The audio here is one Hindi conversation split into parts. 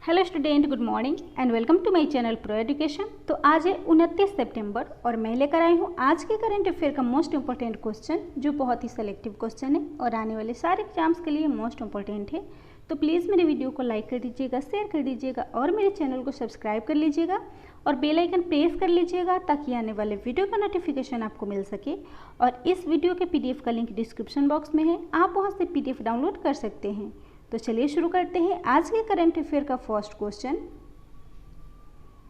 Hello student, good morning and welcome to my channel pro education. तो आज है 29 सितंबर और मैं लेकर आई हूँ आज के करंट अफेयर का मोस्ट इंपॉर्टेंट क्वेश्चन, जो बहुत ही सेलेक्टिव क्वेश्चन है और आने वाले सारे एग्जाम्स के लिए मोस्ट इंपॉर्टेंट है। तो प्लीज़ मेरे वीडियो को लाइक कर दीजिएगा, शेयर कर दीजिएगा और मेरे चैनल को सब्सक्राइब कर लीजिएगा और बेल आइकन प्रेस कर लीजिएगा ताकि आने वाले वीडियो का नोटिफिकेशन आपको मिल सके। और इस वीडियो के PDF का लिंक डिस्क्रिप्शन बॉक्स में है, आप वहाँ से PDF डाउनलोड कर सकते हैं। तो चलिए शुरू करते हैं आज के करंट अफेयर का फर्स्ट क्वेश्चन।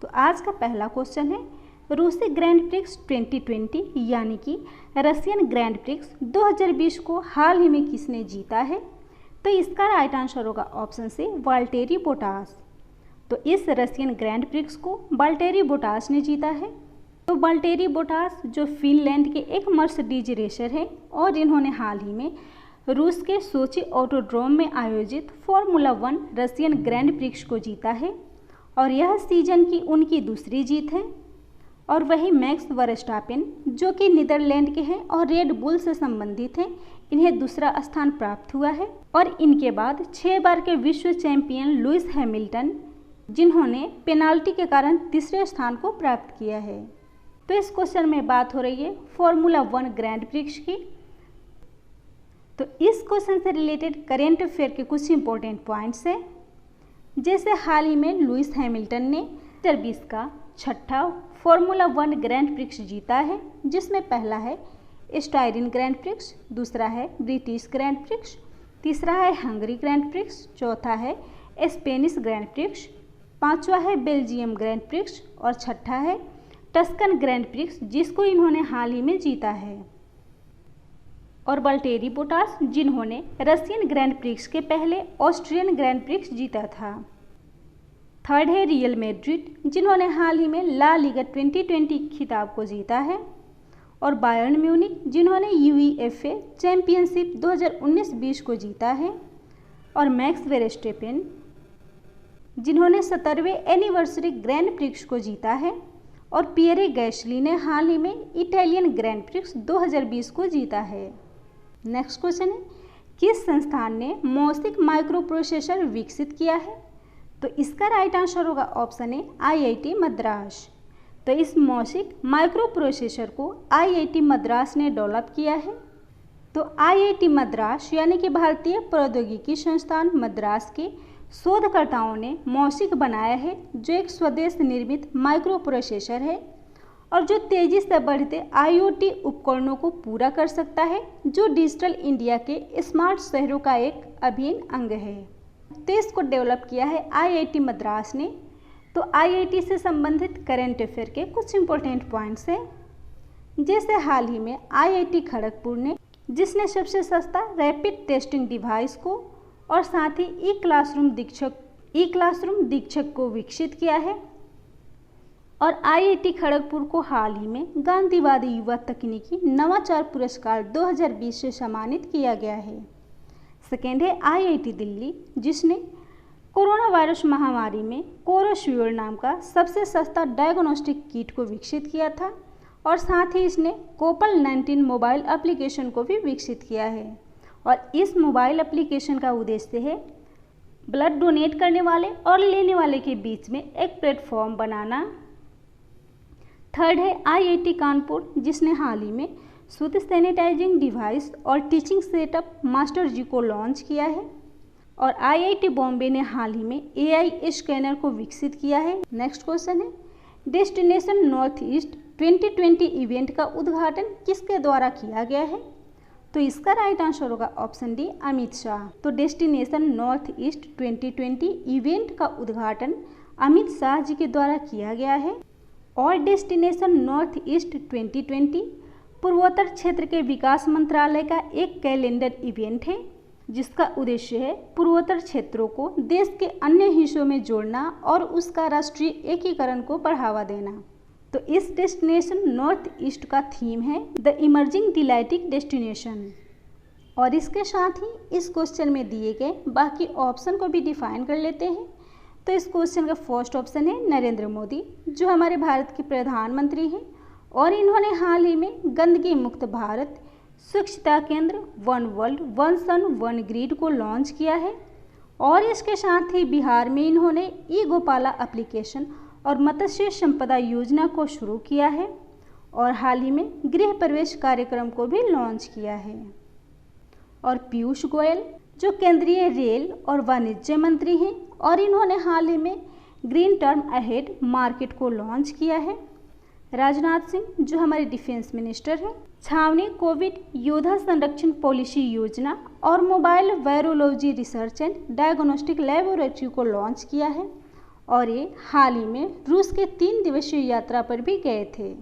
तो आज का पहला क्वेश्चन है, रूसी ग्रैंड प्रिक्स 2020 यानी कि रशियन ग्रैंड प्रिक्स 2020 को हाल ही में किसने जीता है? तो इसका राइट आंसर होगा ऑप्शन से वाल्टेरी बोटास। तो इस रशियन ग्रैंड प्रिक्स को वाल्टेरी बोटास ने जीता है। तो वाल्टेरी बोटास जो फिनलैंड के एक मर्सिडीज रेसर है और इन्होंने हाल ही में रूस के सोची ऑटोड्रोम में आयोजित फॉर्मूला 1 रशियन ग्रैंड प्रिक्स को जीता है और यह सीजन की उनकी दूसरी जीत है। और वही मैक्स वर्स्टापेन जो कि नीदरलैंड के हैं और रेड बुल से संबंधित हैं, इन्हें दूसरा स्थान प्राप्त हुआ है। और इनके बाद 6 बार के विश्व चैंपियन लुइस हैमिल्टन, जिन्होंने पेनाल्टी के कारण तीसरे स्थान को प्राप्त किया है। तो इस क्वेश्चन में बात हो रही है फॉर्मूला 1 ग्रैंड प्रिक्स की। तो इस क्वेश्चन से रिलेटेड करेंट अफेयर के कुछ इंपॉर्टेंट पॉइंट्स हैं, जैसे हाल ही में लुइस हैमिल्टन ने 2020 का छठा फॉर्मूला 1 ग्रैंड प्रिक्स जीता है, जिसमें पहला है स्टायरिन ग्रैंड प्रिक्स, दूसरा है ब्रिटिश ग्रैंड प्रिक्स, तीसरा है हंगरी ग्रैंड प्रिक्स, चौथा है स्पेनिश ग्रैंड प्रिक्स, पांचवा है बेल्जियम ग्रैंड प्रिक्स और छठा है टस्कन ग्रैंड प्रिक्स, जिसको इन्होंने हाल ही में जीता है। और वाल्टेरी बोटास, जिन्होंने रशियन ग्रैंड प्रिक्स के पहले ऑस्ट्रियन ग्रैंड प्रिक्स जीता था। थर्ड है रियल मैड्रिड, जिन्होंने हाल ही में ला लीगा 2020 खिताब को जीता है। और बायर्न म्यूनिख, जिन्होंने UEFA चैंपियनशिप 2019-20 को जीता है। और मैक्स वेरस्टेपेन, जिन्होंने 17वें एनिवर्सरी ग्रैंड प्रिक्स को जीता है। और पियरे गैसली ने हाल ही में इटालियन ग्रैंड प्रिक्स 2020 को जीता है। नेक्स्ट क्वेश्चन है, किस संस्थान ने मौसिक माइक्रो प्रोसेसर विकसित किया है? तो इसका राइट आंसर होगा ऑप्शन ए IIT मद्रास। तो इस मौसिक माइक्रो प्रोसेसर को IIT मद्रास ने डेवलप किया है। तो IIT मद्रास यानी कि भारतीय प्रौद्योगिकी संस्थान मद्रास के शोधकर्ताओं ने मौसिक बनाया है, जो एक स्वदेश निर्मित माइक्रो प्रोसेसर है और जो तेजी से बढ़ते IoT उपकरणों को पूरा कर सकता है, जो डिजिटल इंडिया के स्मार्ट शहरों का एक अभिन्न अंग है। तो इसको डेवलप किया है IIT मद्रास ने। तो IIT से संबंधित करेंट अफेयर के कुछ इंपॉर्टेंट पॉइंट्स हैं, जैसे हाल ही में IIT खड़गपुर ने, जिसने सबसे सस्ता रैपिड टेस्टिंग डिवाइस को और साथ ही ई क्लासरूम दीक्षक को विकसित किया है। और IIT खड़गपुर को हाल ही में गांधीवादी युवा तकनीकी नवाचार पुरस्कार 2020 से सम्मानित किया गया है। सेकेंड है IIT दिल्ली, जिसने कोरोना वायरस महामारी में कोरोश्योर नाम का सबसे सस्ता डायग्नोस्टिक किट को विकसित किया था और साथ ही इसने कोपल-19 मोबाइल एप्लीकेशन को भी विकसित किया है। और इस मोबाइल एप्लीकेशन का उद्देश्य है ब्लड डोनेट करने वाले और लेने वाले के बीच में एक प्लेटफॉर्म बनाना। थर्ड है IIT कानपुर, जिसने हाल ही में शुद्ध सैनिटाइजिंग डिवाइस और टीचिंग सेटअप मास्टर जी को लॉन्च किया है। और IIT बॉम्बे ने हाल ही में AI स्कैनर को विकसित किया है। नेक्स्ट क्वेश्चन है, डेस्टिनेशन नॉर्थ ईस्ट 2020 इवेंट का उद्घाटन किसके द्वारा किया गया है? तो इसका राइट आंसर होगा ऑप्शन डी अमित शाह। तो डेस्टिनेशन नॉर्थ ईस्ट 2020 इवेंट का उद्घाटन अमित शाह जी के द्वारा किया गया है। और डेस्टिनेशन नॉर्थ ईस्ट 2020 पूर्वोत्तर क्षेत्र के विकास मंत्रालय का एक कैलेंडर इवेंट है, जिसका उद्देश्य है पूर्वोत्तर क्षेत्रों को देश के अन्य हिस्सों में जोड़ना और उसका राष्ट्रीय एकीकरण को बढ़ावा देना। तो इस डेस्टिनेशन नॉर्थ ईस्ट का थीम है द इमर्जिंग डिलाइटिंग डेस्टिनेशन। और इसके साथ ही इस क्वेश्चन में दिए गए बाकी ऑप्शन को भी डिफाइन कर लेते हैं। तो इस क्वेश्चन का फर्स्ट ऑप्शन है नरेंद्र मोदी, जो हमारे भारत के प्रधानमंत्री हैं और इन्होंने हाल ही में गंदगी मुक्त भारत स्वच्छता केंद्र one world one sun one grid को लॉन्च किया है। और इसके साथ ही बिहार में इन्होंने ई गोपाला एप्लीकेशन और मत्स्य संपदा योजना को शुरू किया है और हाल ही में गृह प्रवेश कार्यक्रम को भी लॉन्च किया है। और पीयूष गोयल जो केंद्रीय रेल और वाणिज्य मंत्री हैं और इन्होंने हाल ही में ग्रीन टर्म अहेड मार्केट को लॉन्च किया है। राजनाथ सिंह जो हमारे डिफेंस मिनिस्टर हैं, छावनी कोविड योद्धा संरक्षण पॉलिसी योजना और mobile virology research and diagnostic laboratory को लॉन्च किया है और ये हाल ही में रूस के 3 दिवसीय यात्रा पर भी गए थे।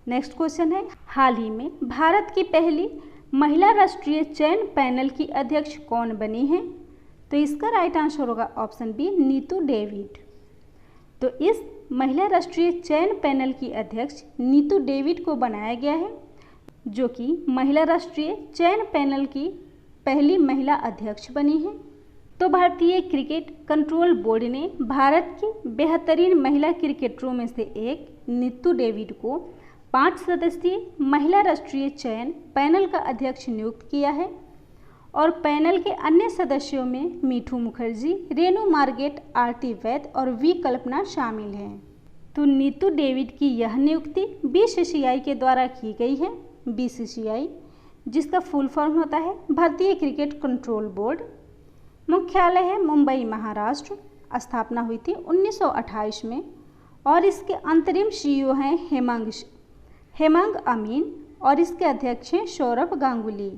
नेक्स्ट क्वेश्चन है, हाल ही में भारत की पहली महिला राष्ट्रीय चयन पैनल की अध्यक्ष कौन बनी है? तो इसका राइट आंसर होगा ऑप्शन बी, नीतू डेविड। तो इस महिला राष्ट्रीय चयन पैनल की अध्यक्ष नीतू डेविड को बनाया गया है, जो कि महिला राष्ट्रीय चयन पैनल की पहली महिला अध्यक्ष बनी है। तो भारतीय क्रिकेट कंट्रोल बोर्ड ने भारत की बेहतरीन महिला क्रिकेटरों में से एक नीतू डेविड को 5 सदस्यीय महिला राष्ट्रीय चयन पैनल का अध्यक्ष नियुक्त किया है और पैनल के अन्य सदस्यों में मीठू मुखर्जी, रेणु मार्गेट, आरती वैद और वी कल्पना शामिल हैं। तो नीतू डेविड की यह नियुक्ति बीसीसीआई के द्वारा की गई है। बीसीसीआई जिसका फुल फॉर्म होता है भारतीय क्रिकेट कंट्रोल बोर्ड, मुख्यालय है मुंबई महाराष्ट्र, स्थापना हुई थी 1928 में और इसके अंतरिम सीईओ हैं हेमांग अमीन और इसके अध्यक्ष हैं सौरभ गांगुली।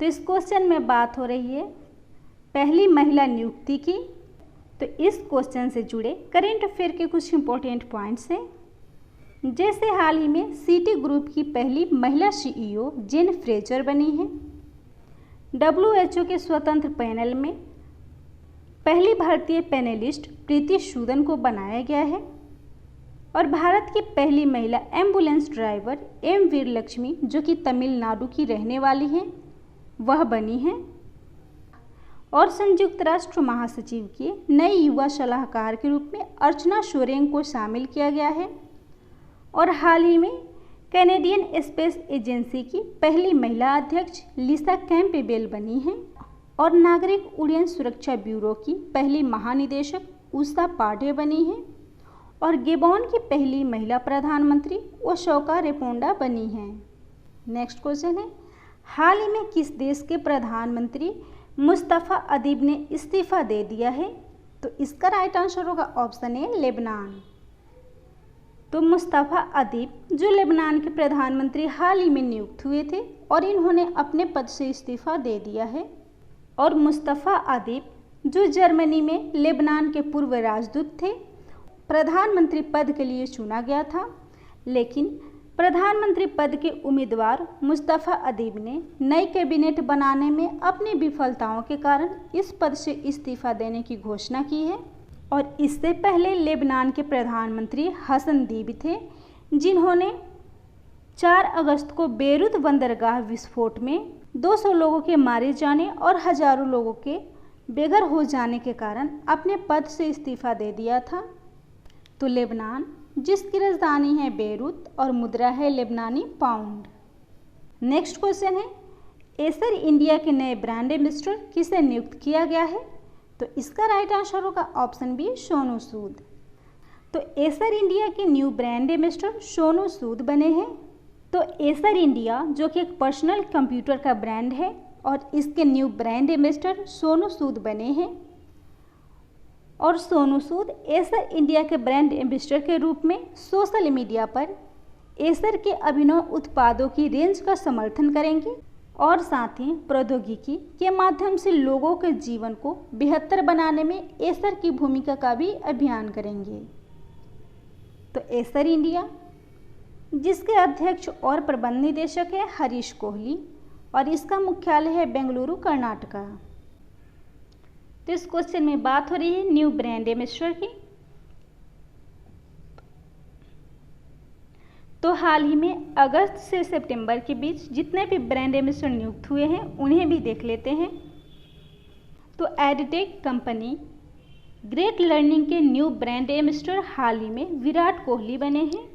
तो इस क्वेश्चन में बात हो रही है पहली महिला नियुक्ति की। तो इस क्वेश्चन से जुड़े करेंट अफेयर के कुछ इंपॉर्टेंट पॉइंट्स हैं, जैसे हाल ही में सीटी ग्रुप की पहली महिला सीईओ जेन फ्रेजर बनी है। WHO के स्वतंत्र पैनल में पहली भारतीय पैनलिस्ट प्रीति सूदन को बनाया गया है और भारत की पहली महिला एम्बुलेंस ड्राइवर एम वीर लक्ष्मी जो कि तमिलनाडु की रहने वाली हैं वह बनी हैं और संयुक्त राष्ट्र महासचिव के नए युवा सलाहकार के रूप में अर्चना सोरेंग को शामिल किया गया है और हाल ही में कैनेडियन स्पेस एजेंसी की पहली महिला अध्यक्ष लिसा कैम्पबेल बनी हैं और नागरिक उड्डयन सुरक्षा ब्यूरो की पहली महानिदेशक उषा पांडे बनी हैं और गेबॉन की पहली महिला प्रधानमंत्री ओशोका रेपोंडा बनी हैं। नेक्स्ट क्वेश्चन है, हाल ही में किस देश के प्रधानमंत्री मुस्तफ़ा अदीब ने इस्तीफा दे दिया है? तो इसका राइट आंसर होगा ऑप्शन ए, लेबनान। तो मुस्तफ़ा अदीब जो लेबनान के प्रधानमंत्री हाल ही में नियुक्त हुए थे और इन्होंने अपने पद से इस्तीफा दे दिया है। और मुस्तफ़ा अदीब जो जर्मनी में लेबनान के पूर्व राजदूत थे, प्रधानमंत्री पद के लिए चुना गया था, लेकिन प्रधानमंत्री पद के उम्मीदवार मुस्तफ़ा अदीब ने नई कैबिनेट बनाने में अपनी विफलताओं के कारण इस पद से इस्तीफा देने की घोषणा की है। और इससे पहले लेबनान के प्रधानमंत्री हसन दीब थे, जिन्होंने 4 अगस्त को बेरूत बंदरगाह विस्फोट में 200 लोगों के मारे जाने और हजारों लोगों के बेघर हो जाने के कारण अपने पद से इस्तीफा दे दिया था। तो लेबनान जिसकी राजधानी है बेरूत और मुद्रा है लेबनानी पाउंड। नेक्स्ट क्वेश्चन है, एसर इंडिया के नए ब्रांड एम्बेसडर किसे नियुक्त किया गया है? तो इसका राइट आंसर होगा ऑप्शन बी, सोनू सूद। तो एसर इंडिया के new brand ambassador Sonu Sood बने हैं। तो एसर इंडिया जो कि एक पर्सनल कंप्यूटर का ब्रांड है और इसके new brand ambassador Sonu Sood बने हैं और सोनू सूद एसर इंडिया के ब्रांड एम्बेसडर के रूप में सोशल मीडिया पर एसर के अभिनव उत्पादों की रेंज का समर्थन करेंगे और साथ ही प्रौद्योगिकी के माध्यम से लोगों के जीवन को बेहतर बनाने में एसर की भूमिका का भी अभियान करेंगे। तो एसर इंडिया जिसके अध्यक्ष और प्रबंध निदेशक है हरीश कोहली और इसका मुख्यालय है बेंगलुरु, कर्नाटका। तो इस क्वेश्चन में बात हो रही है न्यू ब्रांड एम्बेसडर की। तो हाल ही में अगस्त से सितंबर के बीच जितने भी ब्रांड एम्बेसडर नियुक्त हुए हैं उन्हें भी देख लेते हैं। तो एडटेक कंपनी ग्रेट लर्निंग के न्यू ब्रांड एम्बेसडर हाल ही में विराट कोहली बने हैं।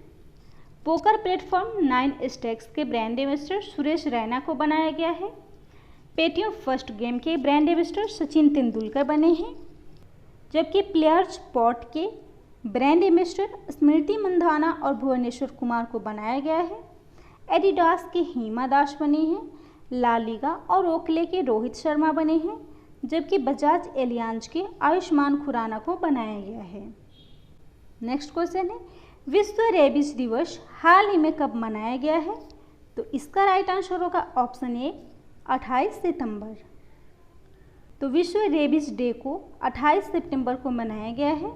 पोकर प्लेटफॉर्म 9 स्टैक्स के ब्रांड एम्बेसडर सुरेश रैना को बनाया गया है। पेटीएम फर्स्ट गेम के ब्रांड एम्बेसडर सचिन तेंदुलकर बने हैं, जबकि प्लेयर्स स्पॉट के ब्रांड एम्बेसडर स्मृति मंधाना और भुवनेश्वर कुमार को बनाया गया है। एडिडास के हिमा दास बनी हैं, ला लीगा और ओकले के रोहित शर्मा बने हैं, जबकि बजाज एलियांज के आयुष्मान खुराना को बनाया गया है। नेक्स्ट क्वेश्चन है, विश्व रेबीज दिवस हाल ही में कब मनाया गया है? तो इसका राइट आंसर होगा ऑप्शन ए 28 सितंबर। तो विश्व रेबीज डे को 28 सितंबर को मनाया गया है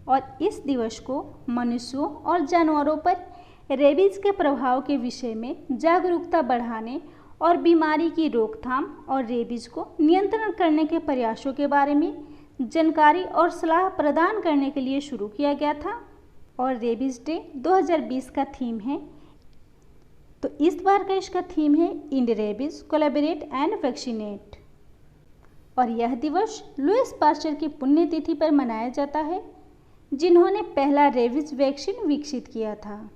और इस दिवस को मनुष्यों और जानवरों पर रेबीज के प्रभाव के विषय में जागरूकता बढ़ाने और बीमारी की रोकथाम और रेबीज को नियंत्रण करने के प्रयासों के बारे में जानकारी और सलाह प्रदान करने के लिए शुरू किया गया था और रेबीज डे 2020 का थीम है। तो इस बार का इसका थीम है end rabies collaborate and vaccinate और यह दिवस लुइस पास्चर की पुण्यतिथि पर मनाया जाता है, जिन्होंने पहला रेबीज वैक्सीन विकसित किया था।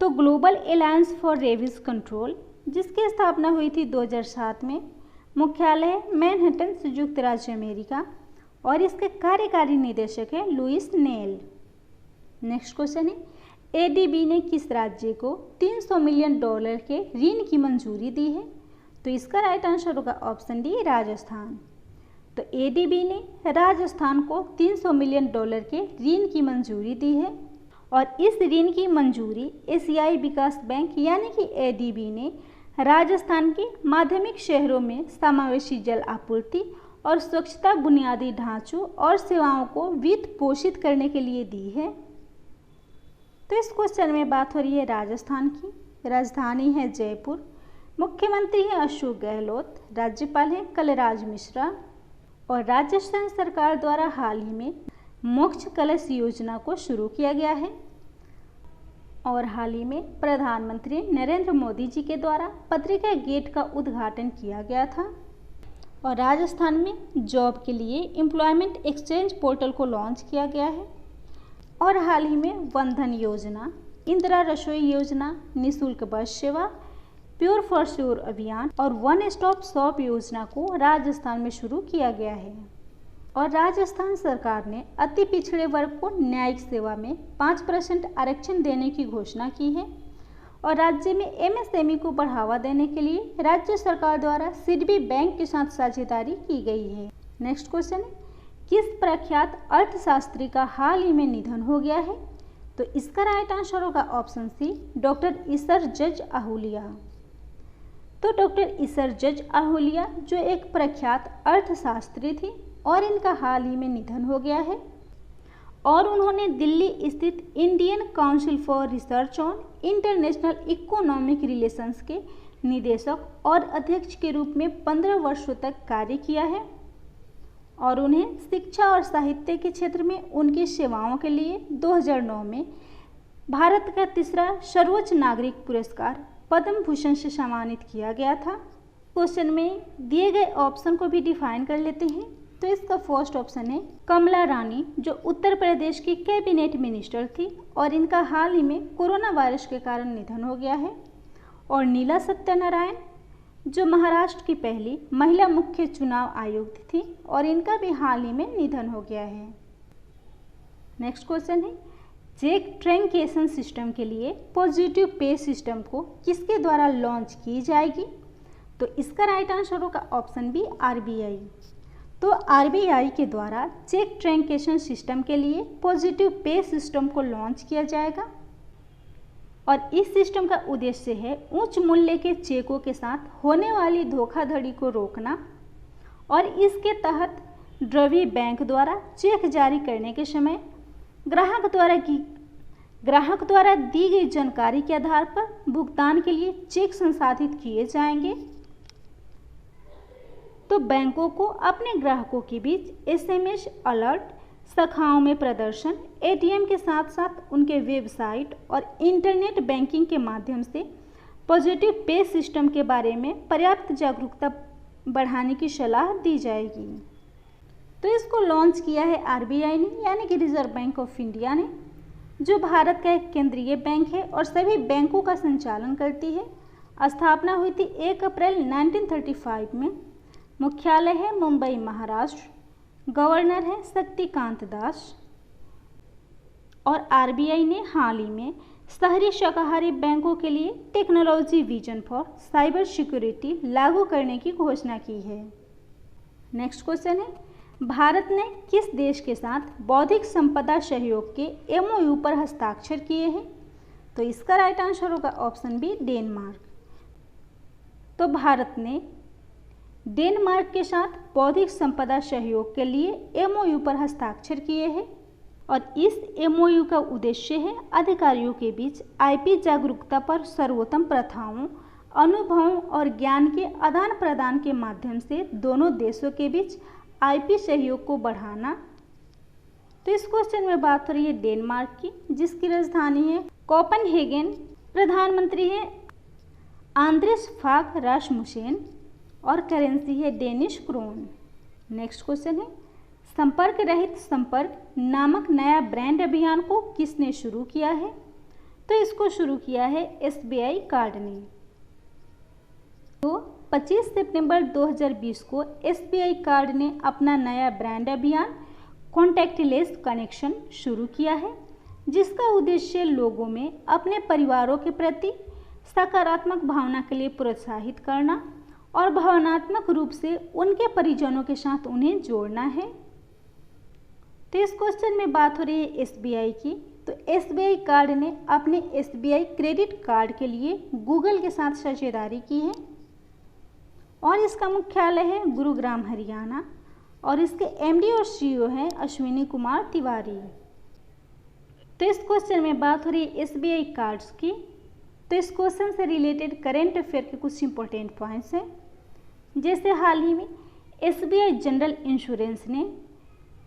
तो global alliance for rabies control, जिसकी स्थापना हुई थी 2007 में, मुख्यालय मैनहट्टन संयुक्त राज्य अमेरिका और इसके कार्यकारी निदेशक है लुइस नेल। नेक्स्ट क्वेश्चन है, एडीबी ने किस राज्य को $300 मिलियन के ऋण की मंजूरी दी है? तो इसका राइट आंसर होगा ऑप्शन डी राजस्थान। तो एडीबी ने राजस्थान को $300 मिलियन के ऋण की मंजूरी दी है और इस ऋण की मंजूरी एशियाई विकास बैंक यानी कि एडीबी ने राजस्थान के माध्यमिक शहरों में समावेशी जल आपूर्ति और स्वच्छता बुनियादी ढांचों और सेवाओं को वित्त पोषित करने के लिए दी है। तो इस क्वेश्चन में बात हो रही है राजस्थान की। राजधानी है जयपुर, मुख्यमंत्री है अशोक गहलोत, राज्यपाल है कलराज मिश्रा और राजस्थान सरकार द्वारा हाल ही में मोक्ष कलश योजना को शुरू किया गया है और हाल ही में प्रधानमंत्री नरेंद्र मोदी जी के द्वारा पत्रिका गेट का उद्घाटन किया गया था और राजस्थान में जॉब के लिए एम्प्लॉयमेंट एक्सचेंज पोर्टल को लॉन्च किया गया है और हाल ही में वंदन योजना, इंदिरा रसोई योजना, निःशुल्क बस सेवा, प्योर फॉर श्योर अभियान और वन स्टॉप शॉप योजना को राजस्थान में शुरू किया गया है और राजस्थान सरकार ने अति पिछड़े वर्ग को न्यायिक सेवा में 5% आरक्षण देने की घोषणा की है और राज्य में एमएसएमई को बढ़ावा देने के लिए राज्य सरकार द्वारा सिडबी बैंक के साथ साझेदारी की गई है। नेक्स्ट क्वेश्चन है, किस प्रख्यात अर्थशास्त्री का हाल ही में निधन हो गया है? तो इसका राइट आंसर होगा ऑप्शन सी डॉक्टर ईसर जज आहूलिया। तो डॉक्टर ईसर जज आहूलिया जो एक प्रख्यात अर्थशास्त्री थी और इनका हाल ही में निधन हो गया है और उन्होंने दिल्ली स्थित Indian council for research on international economic relations के निदेशक और अध्यक्ष के रूप में 15 वर्षों तक कार्य किया है और उन्हें शिक्षा और साहित्य के क्षेत्र में उनकी सेवाओं के लिए 2009 में भारत का तीसरा सर्वोच्च नागरिक पुरस्कार पद्म भूषण से सम्मानित किया गया था। क्वेश्चन में दिए गए ऑप्शन को भी डिफाइन कर लेते हैं। तो इसका फर्स्ट ऑप्शन है कमला रानी, जो उत्तर प्रदेश की कैबिनेट मिनिस्टर थी और इनका हाल ही में कोरोना वायरस के कारण निधन हो गया है। और नीला सत्यनारायण, जो महाराष्ट्र की पहली महिला मुख्य चुनाव आयुक्त थी और इनका भी हाल ही में निधन हो गया है। नेक्स्ट क्वेश्चन है, चेक ट्रैंकेशन सिस्टम के लिए पॉजिटिव पे सिस्टम को किसके द्वारा लॉन्च की जाएगी? तो इसका राइट आंसर होगा ऑप्शन बी आरबीआई। तो आरबीआई के द्वारा चेक ट्रैंकेशन सिस्टम के लिए पॉजिटिव पे सिस्टम को लॉन्च किया जाएगा और इस सिस्टम का उद्देश्य है उच्च मूल्य के चेकों के साथ होने वाली धोखाधड़ी को रोकना और इसके तहत द्रव्य बैंक द्वारा चेक जारी करने के समय ग्राहक द्वारा दी गई जानकारी के आधार पर भुगतान के लिए चेक संसाधित किए जाएंगे। तो बैंकों को अपने ग्राहकों के बीच एसएमएस अलर्ट, शाखाओं में प्रदर्शन, एटीएम के साथ साथ उनके वेबसाइट और इंटरनेट बैंकिंग के माध्यम से पॉजिटिव पे सिस्टम के बारे में पर्याप्त जागरूकता बढ़ाने की सलाह दी जाएगी। तो इसको लॉन्च किया है आरबीआई ने, यानी कि रिजर्व बैंक ऑफ इंडिया ने, जो भारत का एक केंद्रीय बैंक है और सभी बैंकों का संचालन करती है स्थापना हुई थी 1 अप्रैल 1935 में। मुख्यालय है मुंबई, महाराष्ट्र। गवर्नर है शक्तिकांत दास। और आरबीआई ने हाल ही में शहरी शाकाहारी बैंकों के लिए technology vision for cyber security लागू करने की घोषणा की है। नेक्स्ट क्वेश्चन है, भारत ने किस देश के साथ बौद्धिक संपदा सहयोग के एमओयू पर हस्ताक्षर किए हैं? तो इसका राइट आंसर होगा ऑप्शन बी, डेनमार्क। तो भारत ने डेनमार्क के साथ बौद्धिक संपदा सहयोग के लिए एमओयू पर हस्ताक्षर किए हैं और इस एमओयू का उद्देश्य है अधिकारियों के बीच आईपी जागरूकता पर सर्वोत्तम प्रथाओं, अनुभवों और ज्ञान के आदान प्रदान के माध्यम से दोनों देशों के बीच आईपी सहयोग को बढ़ाना। तो इस क्वेश्चन में बात हो रही है डेनमार्क की, जिसकी राजधानी है कोपेनहेगन। प्रधानमंत्री है आंद्रेस फाग रासमुसेन और करेंसी है डेनिश क्रोन। नेक्स्ट क्वेश्चन है, संपर्क रहित संपर्क नामक नया ब्रांड अभियान को किसने शुरू किया है? तो इसको शुरू किया है एसबीआई कार्ड ने। तो 25 सितंबर 2020 को एसबीआई कार्ड ने अपना नया ब्रांड अभियान कॉन्टैक्टलेस कनेक्शन शुरू किया है, जिसका उद्देश्य लोगों में अपने परिवारों के प्रति सकारात्मक भावना के लिए प्रोत्साहित करना और भावनात्मक रूप से उनके परिजनों के साथ उन्हें जोड़ना है। तो इस क्वेश्चन में बात हो रही है एसबीआई की। तो एसबीआई कार्ड ने अपने एसबीआई क्रेडिट कार्ड के लिए गूगल के साथ साझेदारी की है और इसका मुख्यालय है गुरुग्राम, हरियाणा और इसके एमडी और सीईओ हैं अश्विनी कुमार तिवारी। तो इस क्वेश्चन में बात हो रही है एसबीआई कार्ड्स की। तो इस क्वेश्चन से रिलेटेड करेंट अफेयर के कुछ इंपॉर्टेंट पॉइंट्स हैं, जैसे हाल ही में एसबीआई जनरल इंश्योरेंस ने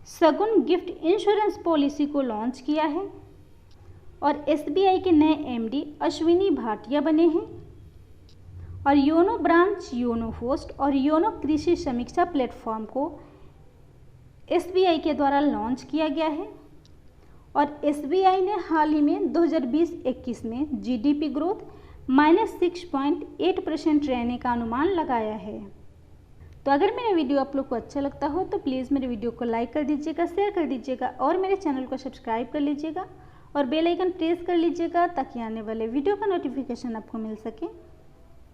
सगुन गिफ्ट इंश्योरेंस पॉलिसी को लॉन्च किया है और एसबीआई के नए एमडी अश्विनी भाटिया बने हैं और योनो ब्रांच, योनो होस्ट और योनो कृषि समीक्षा प्लेटफॉर्म को एसबीआई के द्वारा लॉन्च किया गया है और एसबीआई ने हाल ही में 2020-21 में जीडीपी ग्रोथ -6.8% रहने का अनुमान लगाया है। तो अगर मेरा वीडियो आप लोग को अच्छा लगता हो तो प्लीज़ मेरे वीडियो को लाइक कर दीजिएगा, शेयर कर दीजिएगा और मेरे चैनल को सब्सक्राइब कर लीजिएगा और बेल आइकन प्रेस कर लीजिएगा ताकि आने वाले वीडियो का नोटिफिकेशन आपको मिल सके।